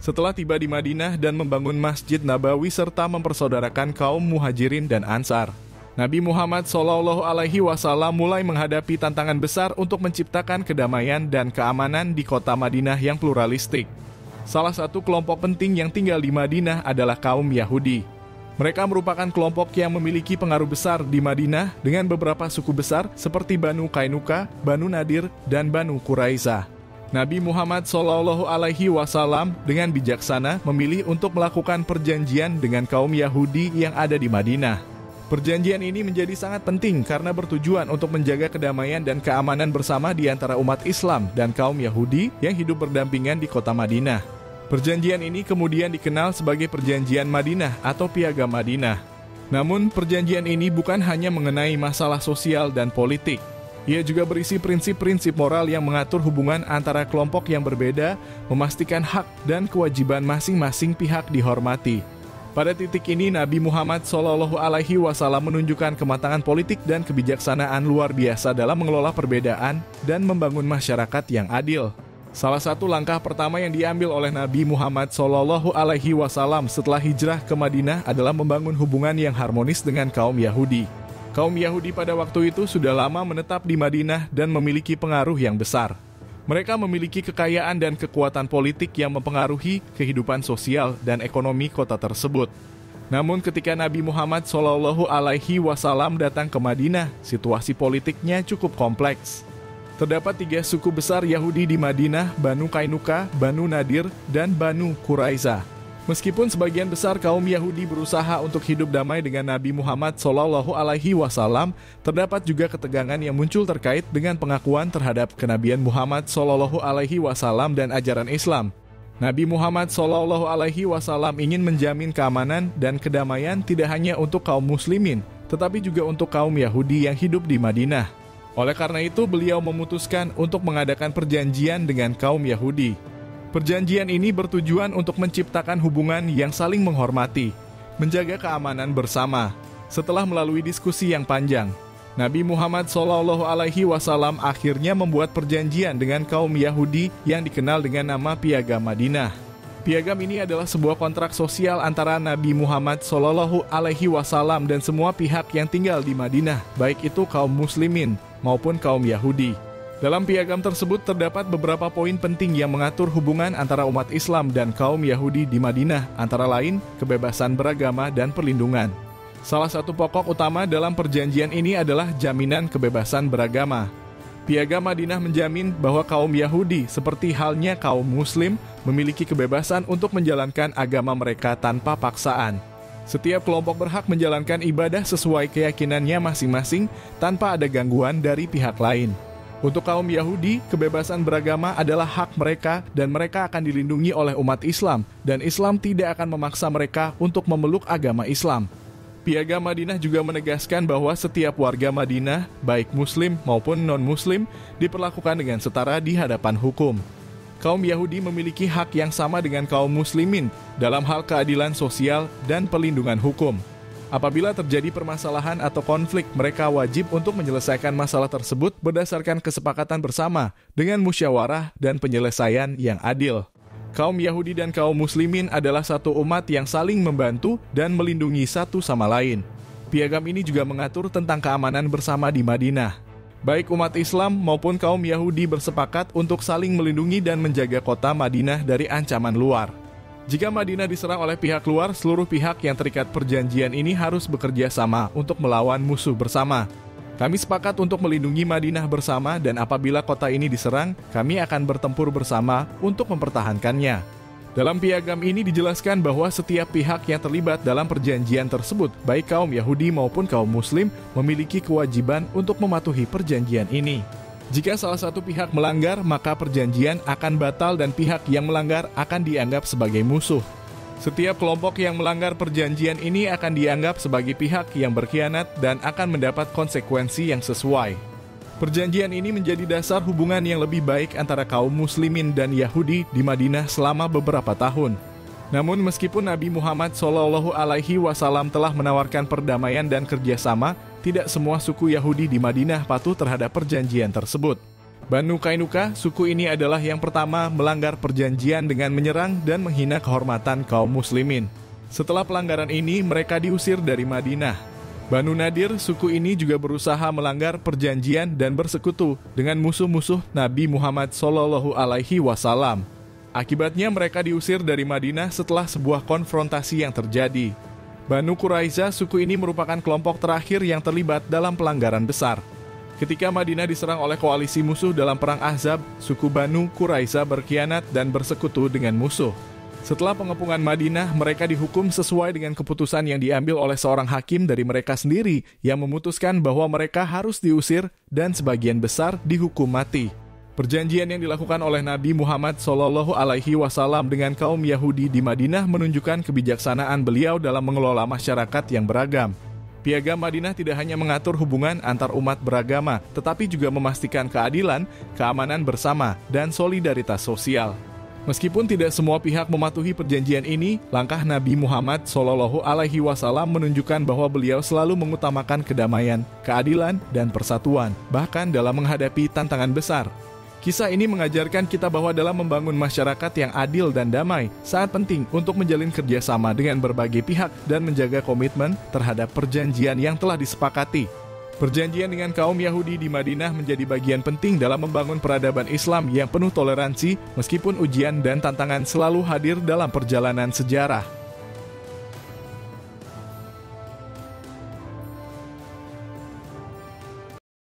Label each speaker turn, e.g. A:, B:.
A: Setelah tiba di Madinah dan membangun Masjid Nabawi serta mempersaudarakan kaum Muhajirin dan Ansar, Nabi Muhammad SAW mulai menghadapi tantangan besar untuk menciptakan kedamaian dan keamanan di kota Madinah yang pluralistik. Salah satu kelompok penting yang tinggal di Madinah adalah kaum Yahudi. Mereka merupakan kelompok yang memiliki pengaruh besar di Madinah dengan beberapa suku besar seperti Banu Qainuqa, Banu Nadir, dan Banu Quraizah. Nabi Muhammad SAW dengan bijaksana memilih untuk melakukan perjanjian dengan kaum Yahudi yang ada di Madinah. Perjanjian ini menjadi sangat penting karena bertujuan untuk menjaga kedamaian dan keamanan bersama di antara umat Islam dan kaum Yahudi yang hidup berdampingan di kota Madinah. Perjanjian ini kemudian dikenal sebagai Perjanjian Madinah atau Piagam Madinah. Namun, perjanjian ini bukan hanya mengenai masalah sosial dan politik. Ia juga berisi prinsip-prinsip moral yang mengatur hubungan antara kelompok yang berbeda, memastikan hak dan kewajiban masing-masing pihak dihormati. Pada titik ini, Nabi Muhammad SAW menunjukkan kematangan politik dan kebijaksanaan luar biasa dalam mengelola perbedaan dan membangun masyarakat yang adil. Salah satu langkah pertama yang diambil oleh Nabi Muhammad SAW setelah hijrah ke Madinah adalah membangun hubungan yang harmonis dengan kaum Yahudi. Kaum Yahudi pada waktu itu sudah lama menetap di Madinah dan memiliki pengaruh yang besar. Mereka memiliki kekayaan dan kekuatan politik yang mempengaruhi kehidupan sosial dan ekonomi kota tersebut. Namun ketika Nabi Muhammad SAW datang ke Madinah, situasi politiknya cukup kompleks. Terdapat 3 suku besar Yahudi di Madinah, Banu Qainuqa, Banu Nadir, dan Banu Quraizah. Meskipun sebagian besar kaum Yahudi berusaha untuk hidup damai dengan Nabi Muhammad SAW, terdapat juga ketegangan yang muncul terkait dengan pengakuan terhadap kenabian Muhammad SAW dan ajaran Islam. Nabi Muhammad SAW ingin menjamin keamanan dan kedamaian tidak hanya untuk kaum muslimin, tetapi juga untuk kaum Yahudi yang hidup di Madinah. Oleh karena itu, beliau memutuskan untuk mengadakan perjanjian dengan kaum Yahudi. Perjanjian ini bertujuan untuk menciptakan hubungan yang saling menghormati, menjaga keamanan bersama. Setelah melalui diskusi yang panjang, Nabi Muhammad SAW akhirnya membuat perjanjian dengan kaum Yahudi yang dikenal dengan nama Piagam Madinah. Piagam ini adalah sebuah kontrak sosial antara Nabi Muhammad SAW dan semua pihak yang tinggal di Madinah, baik itu kaum muslimin maupun kaum Yahudi. Dalam piagam tersebut terdapat beberapa poin penting yang mengatur hubungan antara umat Islam dan kaum Yahudi di Madinah, antara lain kebebasan beragama dan perlindungan. Salah satu pokok utama dalam perjanjian ini adalah jaminan kebebasan beragama. Piagam Madinah menjamin bahwa kaum Yahudi, seperti halnya kaum Muslim, memiliki kebebasan untuk menjalankan agama mereka tanpa paksaan. Setiap kelompok berhak menjalankan ibadah sesuai keyakinannya masing-masing tanpa ada gangguan dari pihak lain. Untuk kaum Yahudi, kebebasan beragama adalah hak mereka dan mereka akan dilindungi oleh umat Islam, dan Islam tidak akan memaksa mereka untuk memeluk agama Islam. Piagam Madinah juga menegaskan bahwa setiap warga Madinah, baik Muslim maupun non-Muslim, diperlakukan dengan setara di hadapan hukum. Kaum Yahudi memiliki hak yang sama dengan kaum Muslimin dalam hal keadilan sosial dan perlindungan hukum. Apabila terjadi permasalahan atau konflik, mereka wajib untuk menyelesaikan masalah tersebut berdasarkan kesepakatan bersama dengan musyawarah dan penyelesaian yang adil. Kaum Yahudi dan kaum Muslimin adalah satu umat yang saling membantu dan melindungi satu sama lain. Piagam ini juga mengatur tentang keamanan bersama di Madinah. Baik umat Islam maupun kaum Yahudi bersepakat untuk saling melindungi dan menjaga kota Madinah dari ancaman luar. Jika Madinah diserang oleh pihak luar, seluruh pihak yang terikat perjanjian ini harus bekerja sama untuk melawan musuh bersama. Kami sepakat untuk melindungi Madinah bersama, dan apabila kota ini diserang, kami akan bertempur bersama untuk mempertahankannya. Dalam piagam ini dijelaskan bahwa setiap pihak yang terlibat dalam perjanjian tersebut, baik kaum Yahudi maupun kaum Muslim, memiliki kewajiban untuk mematuhi perjanjian ini. Jika salah satu pihak melanggar, maka perjanjian akan batal dan pihak yang melanggar akan dianggap sebagai musuh. Setiap kelompok yang melanggar perjanjian ini akan dianggap sebagai pihak yang berkhianat dan akan mendapat konsekuensi yang sesuai. Perjanjian ini menjadi dasar hubungan yang lebih baik antara kaum Muslimin dan Yahudi di Madinah selama beberapa tahun. Namun meskipun Nabi Muhammad SAW telah menawarkan perdamaian dan kerjasama, tidak semua suku Yahudi di Madinah patuh terhadap perjanjian tersebut. Banu Kainuka, suku ini adalah yang pertama melanggar perjanjian dengan menyerang dan menghina kehormatan kaum muslimin. Setelah pelanggaran ini, mereka diusir dari Madinah. Banu Nadir, suku ini juga berusaha melanggar perjanjian dan bersekutu dengan musuh-musuh Nabi Muhammad SAW. Akibatnya mereka diusir dari Madinah setelah sebuah konfrontasi yang terjadi. Banu Quraiza, suku ini merupakan kelompok terakhir yang terlibat dalam pelanggaran besar. Ketika Madinah diserang oleh koalisi musuh dalam perang Ahzab, suku Banu Quraiza berkhianat dan bersekutu dengan musuh. Setelah pengepungan Madinah, mereka dihukum sesuai dengan keputusan yang diambil oleh seorang hakim dari mereka sendiri yang memutuskan bahwa mereka harus diusir dan sebagian besar dihukum mati. Perjanjian yang dilakukan oleh Nabi Muhammad SAW dengan kaum Yahudi di Madinah menunjukkan kebijaksanaan beliau dalam mengelola masyarakat yang beragam. Piagam Madinah tidak hanya mengatur hubungan antar umat beragama, tetapi juga memastikan keadilan, keamanan bersama, dan solidaritas sosial. Meskipun tidak semua pihak mematuhi perjanjian ini, langkah Nabi Muhammad SAW menunjukkan bahwa beliau selalu mengutamakan kedamaian, keadilan, dan persatuan, bahkan dalam menghadapi tantangan besar. Kisah ini mengajarkan kita bahwa dalam membangun masyarakat yang adil dan damai, sangat penting untuk menjalin kerjasama dengan berbagai pihak dan menjaga komitmen terhadap perjanjian yang telah disepakati. Perjanjian dengan kaum Yahudi di Madinah menjadi bagian penting dalam membangun peradaban Islam yang penuh toleransi, meskipun ujian dan tantangan selalu hadir dalam perjalanan sejarah.